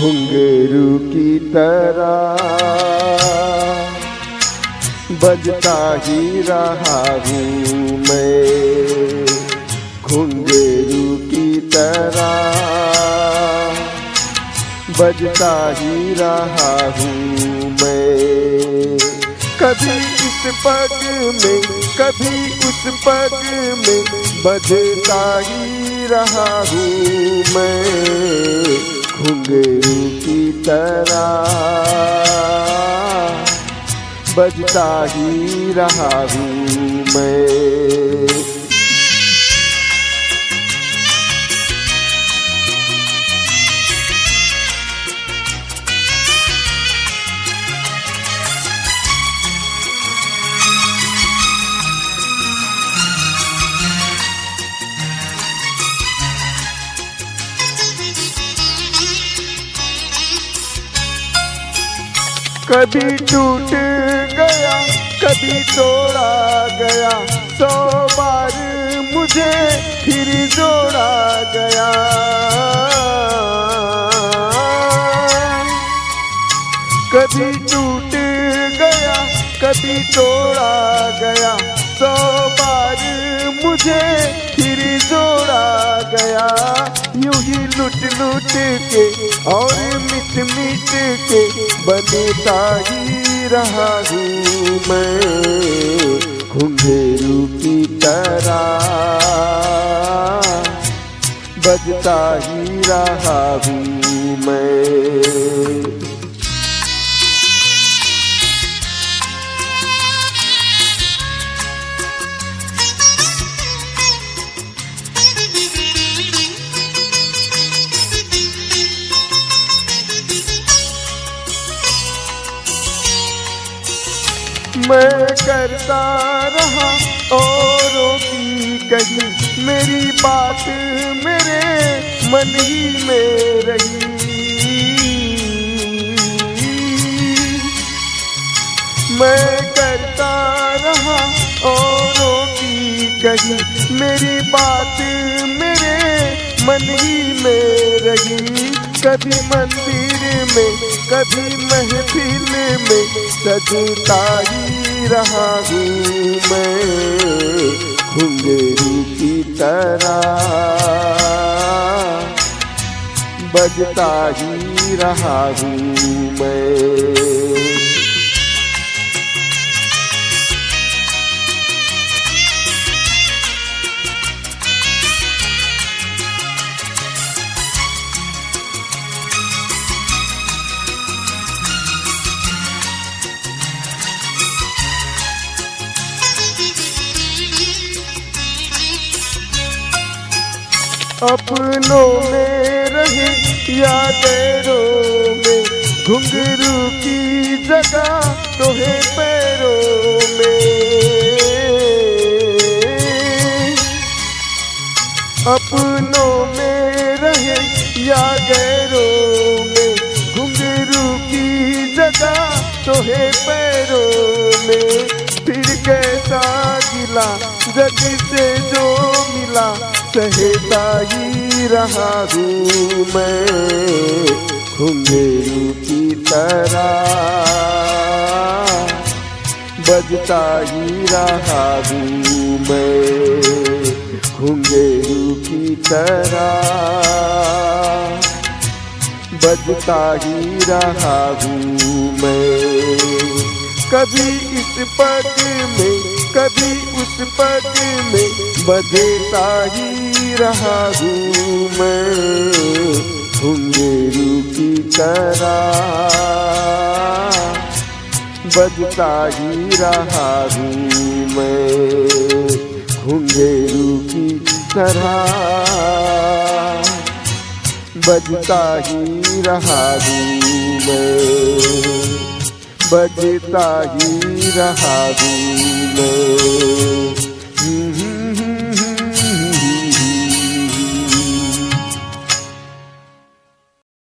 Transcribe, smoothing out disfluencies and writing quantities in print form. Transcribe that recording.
घुंघरू की तरह बजता ही रहा हूँ मैं, घुंघरू की तरह बजता ही रहा हूँ मैं। कभी इस पग में कभी उस पग में बजता ही रहा हूँ मैं, घुंघरू की तरह बजता ही रहा हूँ मैं। कभी टूट गया कभी तोड़ा गया, 100 बार मुझे फिर जोड़ा गया। कभी टूट गया कभी तोड़ा गया, 100 बार मुझे फिर जोड़ा गया। यूं ही लुट लुट के और मिट मिट के बनता ही रहा हूँ मैं, घुंघरू की तरह बजता ही रहा हूँ मैं। मैं करता रहा औरों की कही, मेरी बात मेरे मन ही में रही। मैं करता रहा औरों की कही, मेरी बात मेरे मन ही में रही। कभी मंदिर में कभी महफिल में सजता ही रहा हूँ मैं, घुंघरू की तरह बजता ही रहा हूँ मैं। अपनों में रहे या गैरों में, घुंघरू की जगह तो है पैरों में। अपनों में रहे या गैरों में, घुंघरू की जगह तो है पैरों में। फिर कैसा गिला जग से जो मिला, सहता ही रहा हूँ मैं, घुंघरू की तरह बजता ही रहा हूँ मैं, घुंघरू की तरह बजता ही रहा हूँ मैं। कभी इस पग में कभी उस पग में बजता ही रहा हूँ मैं, घुंघरू की तरह बजता ही रहा हूँ मैं, घुंघरू की तरह बजता ही रहा हूँ मैं, बजता ही रहा हूँ मैं।